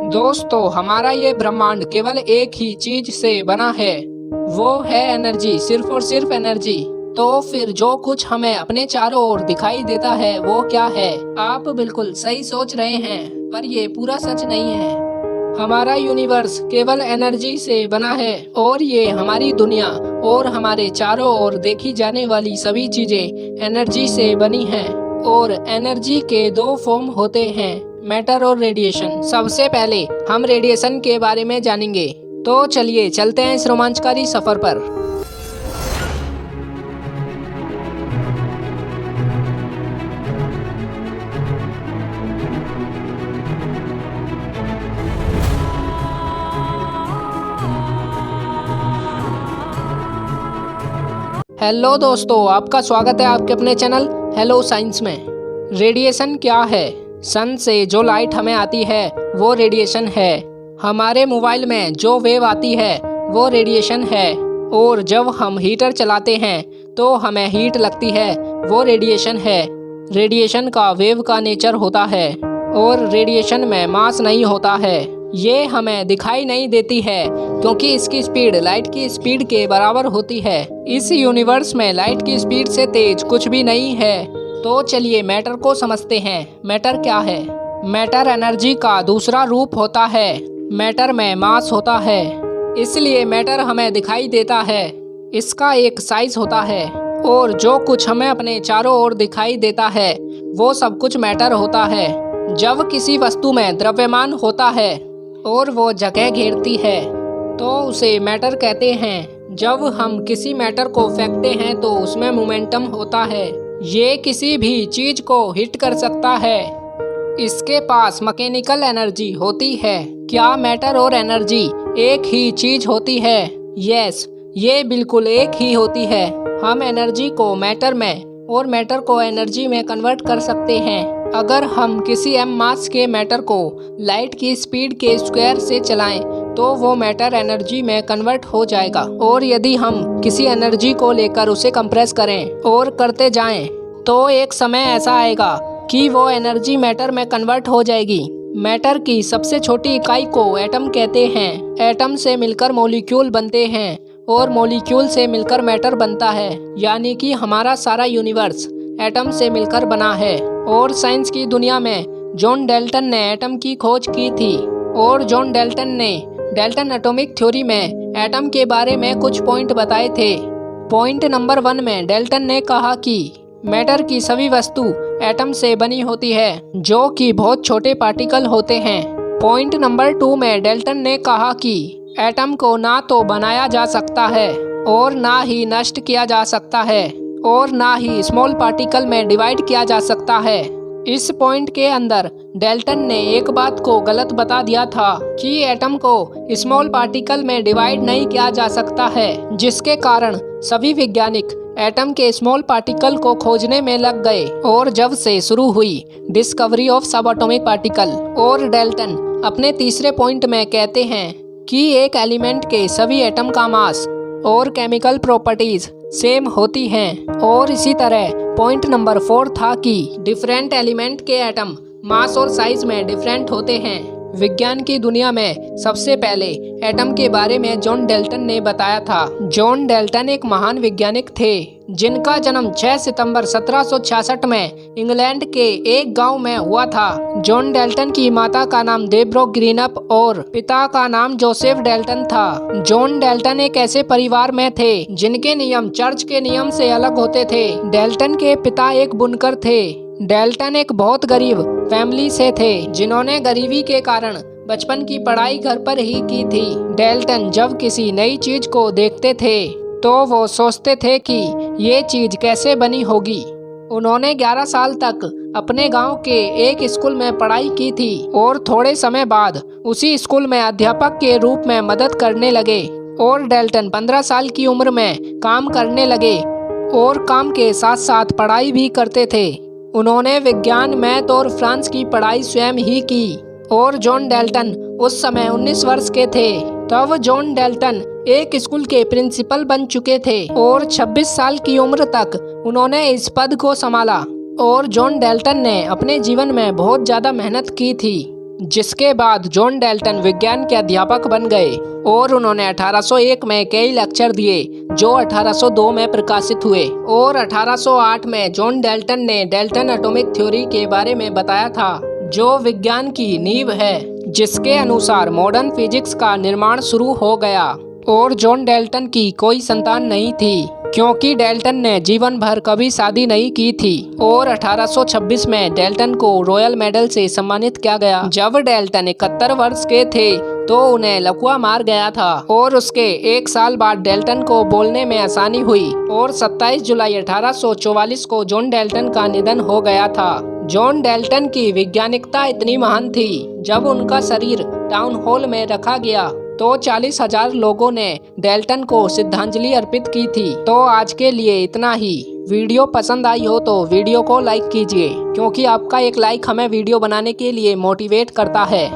दोस्तों, हमारा ये ब्रह्मांड केवल एक ही चीज से बना है, वो है एनर्जी, सिर्फ और सिर्फ एनर्जी। तो फिर जो कुछ हमें अपने चारों ओर दिखाई देता है वो क्या है? आप बिल्कुल सही सोच रहे हैं, पर ये पूरा सच नहीं है। हमारा यूनिवर्स केवल एनर्जी से बना है और ये हमारी दुनिया और हमारे चारों ओर देखी जाने वाली सभी चीजें एनर्जी से बनी हैं। और एनर्जी के दो फॉर्म होते हैं, मैटर और रेडिएशन। सबसे पहले हम रेडिएशन के बारे में जानेंगे, तो चलिए चलते हैं इस रोमांचकारी सफर पर। हेलो दोस्तों, आपका स्वागत है आपके अपने चैनल हेलो साइंस में। रेडिएशन क्या है? सन से जो लाइट हमें आती है वो रेडिएशन है। हमारे मोबाइल में जो वेव आती है वो रेडिएशन है। और जब हम हीटर चलाते हैं तो हमें हीट लगती है, वो रेडिएशन है। रेडिएशन का वेव का नेचर होता है और रेडिएशन में मास नहीं होता है। ये हमें दिखाई नहीं देती है क्योंकि इसकी स्पीड लाइट की स्पीड के बराबर होती है। इस यूनिवर्स में लाइट की स्पीड से तेज कुछ भी नहीं है। तो चलिए मैटर को समझते हैं। मैटर क्या है? मैटर एनर्जी का दूसरा रूप होता है। मैटर में मास होता है, इसलिए मैटर हमें दिखाई देता है। इसका एक साइज होता है और जो कुछ हमें अपने चारों ओर दिखाई देता है वो सब कुछ मैटर होता है। जब किसी वस्तु में द्रव्यमान होता है और वो जगह घेरती है तो उसे मैटर कहते हैं। जब हम किसी मैटर को फेंकते हैं तो उसमें मोमेंटम होता है। ये किसी भी चीज को हिट कर सकता है। इसके पास मैकेनिकल एनर्जी होती है। क्या मैटर और एनर्जी एक ही चीज होती है? यस, ये बिल्कुल एक ही होती है। हम एनर्जी को मैटर में और मैटर को एनर्जी में कन्वर्ट कर सकते हैं। अगर हम किसी m मास के मैटर को लाइट की स्पीड के स्क्वायर से चलाएं तो वो मैटर एनर्जी में कन्वर्ट हो जाएगा। और यदि हम किसी एनर्जी को लेकर उसे कंप्रेस करें और करते जाएं तो एक समय ऐसा आएगा कि वो एनर्जी मैटर में कन्वर्ट हो जाएगी। मैटर की सबसे छोटी इकाई को एटम कहते हैं। एटम से मिलकर मॉलिक्यूल बनते हैं और मॉलिक्यूल से मिलकर मैटर बनता है। यानी कि हमारा सारा यूनिवर्स एटम से मिलकर बना है। और साइंस की दुनिया में जॉन डाल्टन ने एटम की खोज की थी और जॉन डाल्टन ने डाल्टन एटॉमिक थ्योरी में एटम के बारे में कुछ पॉइंट बताए थे। पॉइंट नंबर 1 में डाल्टन ने कहा कि मैटर की सभी वस्तु एटम से बनी होती है, जो कि बहुत छोटे पार्टिकल होते हैं। पॉइंट नंबर 2 में डाल्टन ने कहा कि एटम को ना तो बनाया जा सकता है और ना ही नष्ट किया जा सकता है और ना ही स्मॉल पार्टिकल में डिवाइड किया जा सकता है। इस पॉइंट के अंदर डाल्टन ने एक बात को गलत बता दिया था कि एटम को स्मॉल पार्टिकल में डिवाइड नहीं किया जा सकता है, जिसके कारण सभी वैज्ञानिक एटम के स्मॉल पार्टिकल को खोजने में लग गए। और जब से शुरू हुई डिस्कवरी ऑफ सब एटॉमिक पार्टिकल। और डाल्टन अपने तीसरे पॉइंट में कहते हैं कि एक एलिमेंट के सभी एटम का मास और केमिकल प्रॉपर्टीज सेम होती हैं। और इसी तरह पॉइंट नंबर 4 था कि डिफरेंट एलिमेंट के एटम मास और साइज में डिफरेंट होते हैं। विज्ञान की दुनिया में सबसे पहले एटम के बारे में जॉन डाल्टन ने बताया था। जॉन डाल्टन एक महान वैज्ञानिक थे जिनका जन्म 6 सितंबर 1766 में इंग्लैंड के एक गांव में हुआ था। जॉन डाल्टन की माता का नाम डेब्रोक ग्रीनअप और पिता का नाम जोसेफ डाल्टन था। जॉन डाल्टन एक ऐसे परिवार में थे जिनके नियम चर्च के नियम से अलग होते थे। डाल्टन के पिता एक बुनकर थे। डाल्टन एक बहुत गरीब फैमिली से थे जिन्होंने गरीबी के कारण बचपन की पढ़ाई घर पर ही की थी। डाल्टन जब किसी नई चीज को देखते थे तो वो सोचते थे कि ये चीज कैसे बनी होगी। उन्होंने 11 साल तक अपने गांव के एक स्कूल में पढ़ाई की थी और थोड़े समय बाद उसी स्कूल में अध्यापक के रूप में मदद करने लगे। और डाल्टन 15 साल की उम्र में काम करने लगे और काम के साथ साथ पढ़ाई भी करते थे। उन्होंने विज्ञान, मैथ और फ्रांस की पढ़ाई स्वयं ही की। और जॉन डाल्टन उस समय 19 वर्ष के थे। तब जॉन डाल्टन एक स्कूल के प्रिंसिपल बन चुके थे और 26 साल की उम्र तक उन्होंने इस पद को संभाला। और जॉन डाल्टन ने अपने जीवन में बहुत ज़्यादा मेहनत की थी। जिसके बाद जॉन डाल्टन विज्ञान के अध्यापक बन गए और उन्होंने 1801 में कई लेक्चर दिए जो 1802 में प्रकाशित हुए और 1808 में जॉन डाल्टन ने डाल्टन एटॉमिक थ्योरी के बारे में बताया था जो विज्ञान की नींव है, जिसके अनुसार मॉडर्न फिजिक्स का निर्माण शुरू हो गया। और जॉन डाल्टन की कोई संतान नहीं थी क्योंकि डाल्टन ने जीवन भर कभी शादी नहीं की थी और 1826 में डाल्टन को रॉयल मेडल से सम्मानित किया गया। जब डाल्टन 71 वर्ष के थे तो उन्हें लकवा मार गया था और उसके 1 साल बाद डाल्टन को बोलने में आसानी हुई और 27 जुलाई 1844 को जॉन डाल्टन का निधन हो गया था। जॉन डाल्टन की वैज्ञानिकता इतनी महान थी, जब उनका शरीर टाउन हॉल में रखा गया तो 40,000 लोगों ने डाल्टन को श्रद्धांजलि अर्पित की थी। तो आज के लिए इतना ही। वीडियो पसंद आई हो तो वीडियो को लाइक कीजिए क्योंकि आपका एक लाइक हमें वीडियो बनाने के लिए मोटिवेट करता है।